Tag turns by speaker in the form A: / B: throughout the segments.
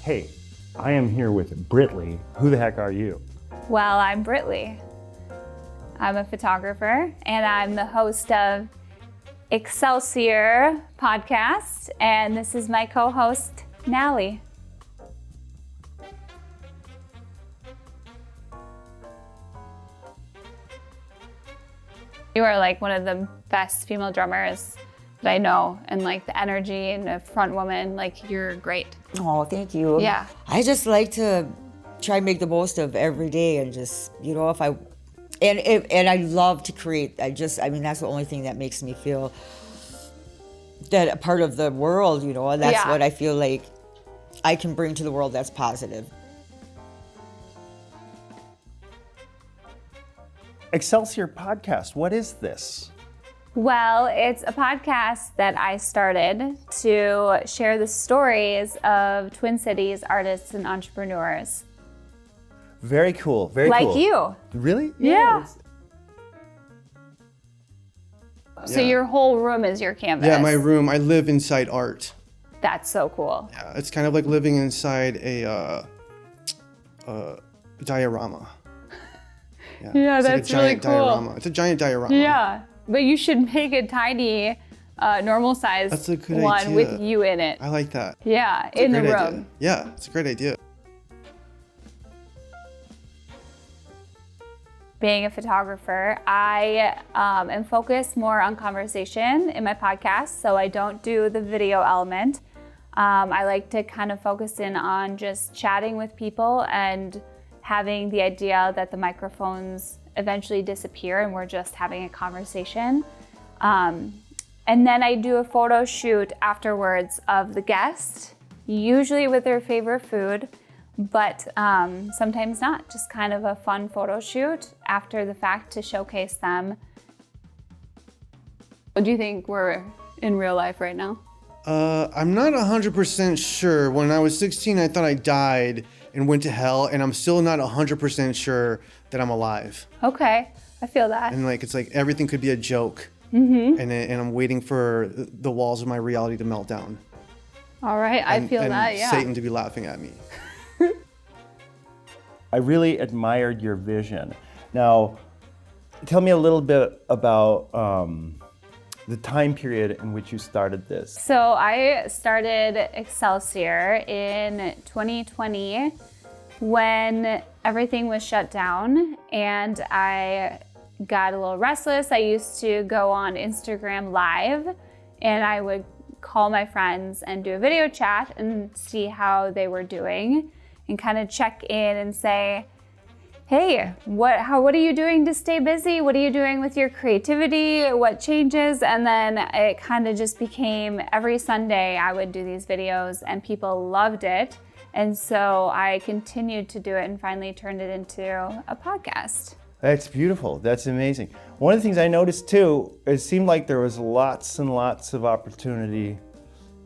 A: Hey, I am here with Britleigh. Who the heck are you?
B: Well, I'm Britleigh. I'm a photographer and I'm the host of Excelsior Podcast, and this is my co-host, Nally. You are like one of the best female drummers that I know, and like the energy and a front woman, like you're great.
C: Oh, thank you.
B: Yeah.
C: I just like to try and make the most of every day and just, if I, and I love to create. That's the only thing that makes me feel that a part of the world, and that's what I feel like I can bring to the world that's positive.
A: Excelsior Podcast, what is this?
B: Well, it's a podcast that I started to share the stories of Twin Cities artists and entrepreneurs.
A: Very cool, very
B: like
A: cool.
B: Like you.
A: Really?
B: Yeah. So your whole room is your canvas?
D: Yeah, my room. I live inside art.
B: That's so cool.
D: Yeah, it's kind of like living inside a diorama.
B: Yeah,
D: that's
B: really cool.
D: Diorama. It's a giant diorama.
B: Yeah, but you should make a tiny, normal size one
D: idea.
B: with you in it.
D: I like that.
B: Yeah, in the room.
D: Idea. Yeah, it's a great idea.
B: Being a photographer, I am focused more on conversation in my podcast, so I don't do the video element. I like to kind of focus in on just chatting with people and having the idea that the microphones eventually disappear and we're just having a conversation. And then I do a photo shoot afterwards of the guest, usually with their favorite food, but sometimes not, just kind of a fun photo shoot after the fact to showcase them. What do you think we're in real life right now?
D: I'm not 100% sure. When I was 16, I thought I died and went to hell, and I'm still not 100% sure that I'm alive.
B: Okay, I feel that.
D: And it's like everything could be a joke, and I'm waiting for the walls of my reality to melt down.
B: All right, I feel that, yeah.
D: Satan to be laughing at me.
A: I really admired your vision. Now, tell me a little bit about the time period in which you started this.
B: So I started Excelsior in 2020 when everything was shut down and I got a little restless. I used to go on Instagram Live and I would call my friends and do a video chat and see how they were doing and kind of check in and say, hey, what are you doing to stay busy? What are you doing with your creativity? What changes? And then it kind of just became every Sunday I would do these videos and people loved it. And so I continued to do it and finally turned it into a podcast.
A: That's beautiful. That's amazing. One of the things I noticed too, it seemed like there was lots and lots of opportunity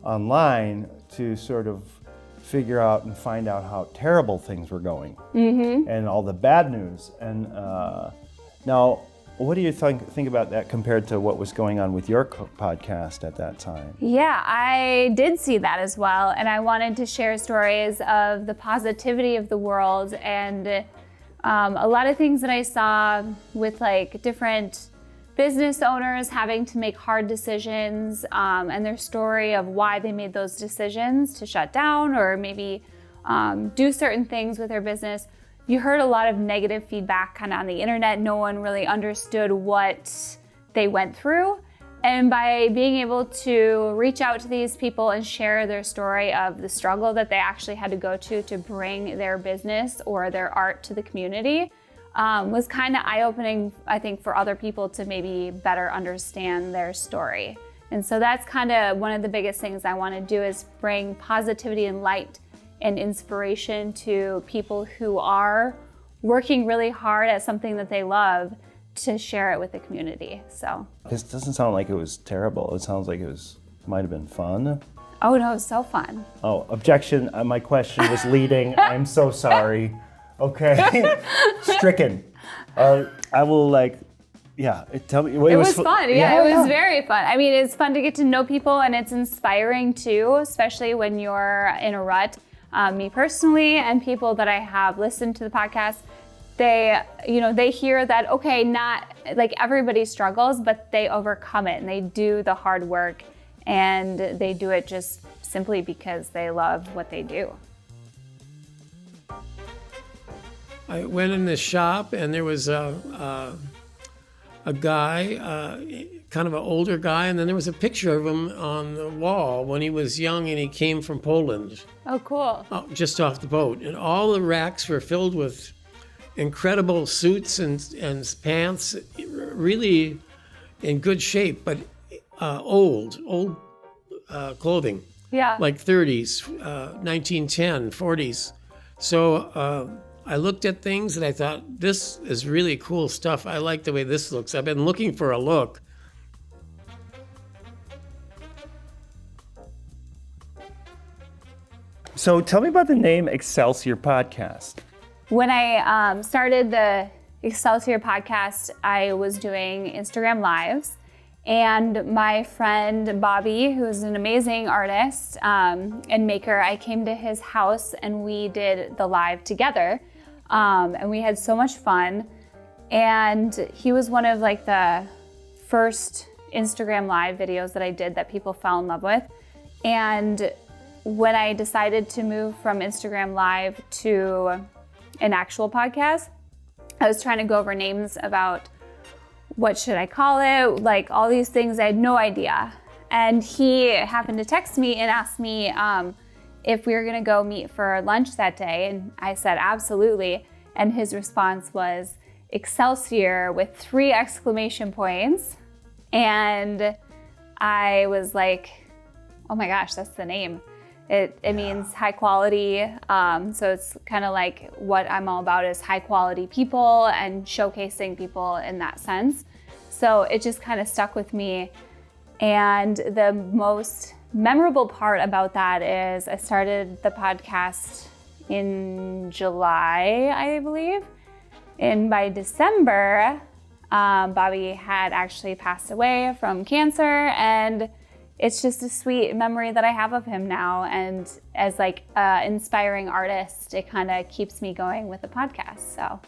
A: online to sort of figure out and find out how terrible things were going and all the bad news. And now, what do you think about that compared to what was going on with your podcast at that time?
B: Yeah, I did see that as well. And I wanted to share stories of the positivity of the world and a lot of things that I saw with different business owners having to make hard decisions and their story of why they made those decisions to shut down or maybe do certain things with their business. You heard a lot of negative feedback kind of on the internet. No one really understood what they went through. And by being able to reach out to these people and share their story of the struggle that they actually had to go to bring their business or their art to the community, was kind of eye-opening, I think, for other people to maybe better understand their story. And so that's kind of one of the biggest things I want to do is bring positivity and light and inspiration to people who are working really hard at something that they love to share it with the community. So
A: this doesn't sound like it was terrible. It sounds like might have been fun.
B: Oh no, it was so fun.
A: Oh, objection. My question was leading. I'm so sorry. Okay. Stricken. I will tell me.
B: It was fun. Yeah, it was very fun. I mean, it's fun to get to know people and it's inspiring too, especially when you're in a rut. me personally and people that I have listened to the podcast, they hear that, okay, not like everybody struggles, but they overcome it and they do the hard work and they do it just simply because they love what they do.
E: I went in the shop and there was a guy, kind of an older guy, and then there was a picture of him on the wall when he was young and he came from Poland.
B: Oh, cool.
E: Just off the boat. And all the racks were filled with incredible suits and pants, really in good shape, but old clothing.
B: Yeah.
E: Like 30s, 1910, 40s. So I looked at things and I thought, this is really cool stuff. I like the way this looks. I've been looking for a look.
A: So tell me about the name Excelsior Podcast.
B: When I started the Excelsior Podcast, I was doing Instagram Lives. And my friend Bobby, who is an amazing artist and maker, I came to his house and we did the live together. And we had so much fun. And he was one of like the first Instagram Live videos that I did that people fell in love with. And when I decided to move from Instagram Live to an actual podcast, I was trying to go over names about what should I call it, like all these things. I had no idea. And he happened to text me and ask me if we were gonna go meet for lunch that day. And I said, absolutely. And his response was Excelsior with 3 exclamation points. And I was like, oh my gosh, that's the name. It means high quality. So it's kind of like what I'm all about is high quality people and showcasing people in that sense. So it just kind of stuck with me. And the most memorable part about that is I started the podcast in July, I believe. And by December, Bobby had actually passed away from cancer, and it's just a sweet memory that I have of him now. And as like an inspiring artist, it kind of keeps me going with the podcast. So,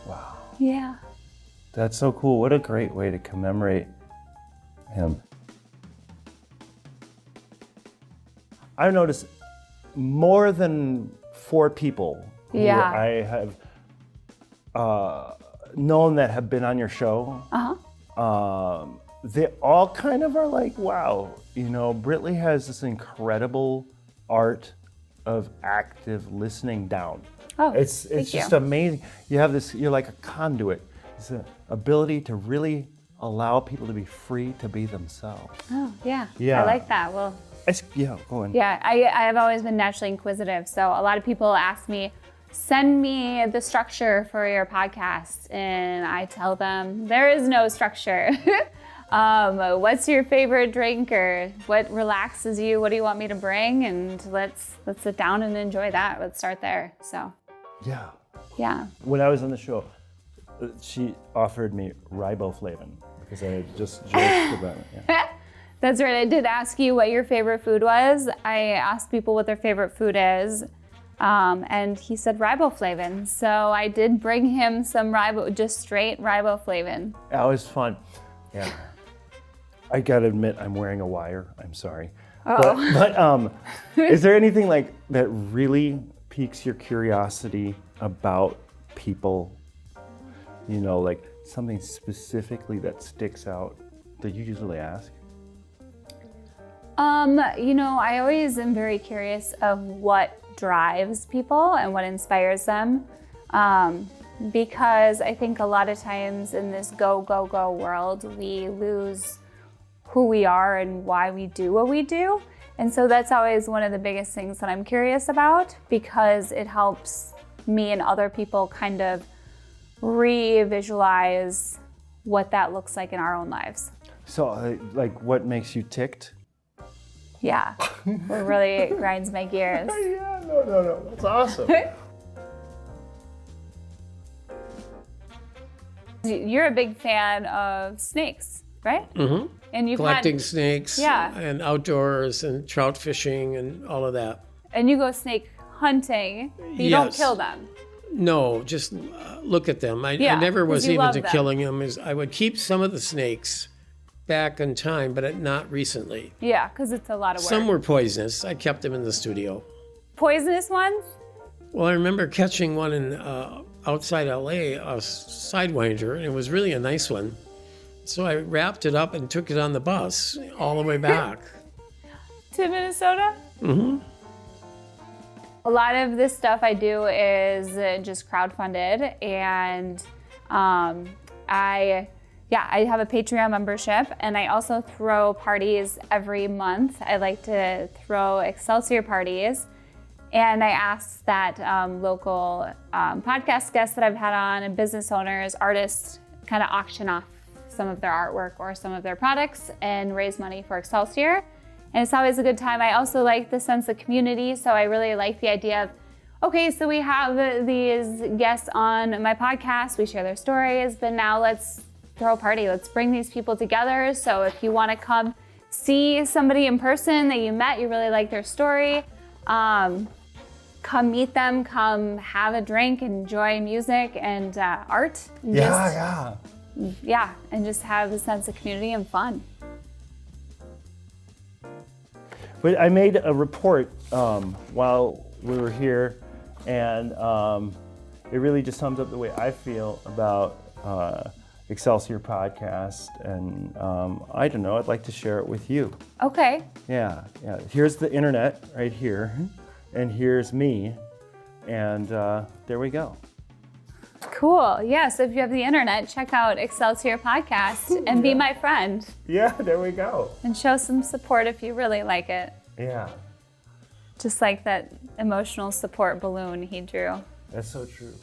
A: Wow.
B: Yeah.
A: That's so cool. What a great way to commemorate him. I've noticed more than 4 people who
B: Yeah.
A: I have known that have been on your show. They all kind of are like, wow, Britleigh has this incredible art of active listening down.
B: Oh,
A: It's
B: thank
A: just
B: you.
A: amazing. You have this, you're like a conduit. It's an ability to really allow people to be free to be themselves.
B: Oh, yeah.
A: Yeah.
B: I like that. Well,
A: Go on.
B: yeah, I've always been naturally inquisitive. So a lot of people ask me, send me the structure for your podcast. And I tell them, there is no structure. What's your favorite drink, or what relaxes you? What do you want me to bring? And let's sit down and enjoy that. Let's start there. So, yeah.
A: When I was on the show, she offered me riboflavin because I had just joked about it. Yeah.
B: That's right. I did ask you what your favorite food was. I asked people what their favorite food is. And he said riboflavin. So I did bring him some just straight riboflavin.
A: That was fun. Yeah. I gotta admit, I'm wearing a wire. I'm sorry.
B: Oh.
A: But is there anything like that really piques your curiosity about people? Like something specifically that sticks out that you usually ask?
B: I always am very curious of what drives people and what inspires them. Because I think a lot of times in this go, go, go world, we lose who we are and why we do what we do. And so that's always one of the biggest things that I'm curious about, because it helps me and other people kind of re-visualize what that looks like in our own lives.
A: So, like, what makes you ticked?
B: Yeah, it really grinds my gears.
A: Yeah, no. That's awesome.
B: You're a big fan of snakes, right?
E: Mm-hmm.
B: And you've
E: Collecting
B: had,
E: snakes
B: Yeah.
E: and outdoors and trout fishing and all of that.
B: And you go snake hunting, but you don't
E: Yes.
B: kill them.
E: No, just look at them. I
B: Yeah,
E: never
B: 'cause
E: was
B: you
E: even
B: love
E: to
B: them.
E: killing them. I would keep some of the snakes back in time, but not recently.
B: Yeah, because it's a lot of work.
E: Some were poisonous. I kept them in the studio.
B: Poisonous ones?
E: Well, I remember catching one in outside LA, a sidewinder, and it was really a nice one. So I wrapped it up and took it on the bus all the way back.
B: To Minnesota? Mm-hmm. A lot of this stuff I do is just crowdfunded, and I have a Patreon membership, and I also throw parties every month. I like to throw Excelsior parties, and I ask that local podcast guests that I've had on and business owners, artists, kind of auction off some of their artwork or some of their products and raise money for Excelsior. And it's always a good time. I also like the sense of community, so I really like the idea of, okay, so we have these guests on my podcast, we share their stories, but now let's throw a party. Let's bring these people together. So if you want to come see somebody in person that you met, you really like their story, come meet them, come have a drink, enjoy music and art. And and just have a sense of community and fun.
A: But I made a report while we were here, and it really just sums up the way I feel about Excelsior Podcast, and I don't know, I'd like to share it with you.
B: Okay.
A: Yeah. Here's the internet right here, and here's me, and there we go.
B: Cool. Yeah, so if you have the internet, check out Excelsior Podcast and be my friend.
A: Yeah, there we go.
B: And show some support if you really like it.
A: Yeah,
B: Just like that emotional support balloon he drew.
A: that's so true.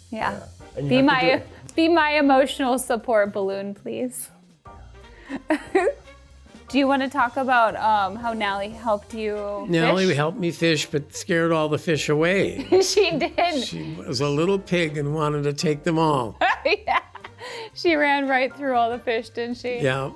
B: Yeah.
A: And you
B: Be
A: have to
B: my emotional support balloon, please. Do you want to talk about how Nally helped you
E: Nellie
B: fish?
E: helped me fish, but scared all the fish away.
B: She did.
E: She was a little pig and wanted to take them all.
B: Yeah. She ran right through all the fish, didn't she?
E: Yeah.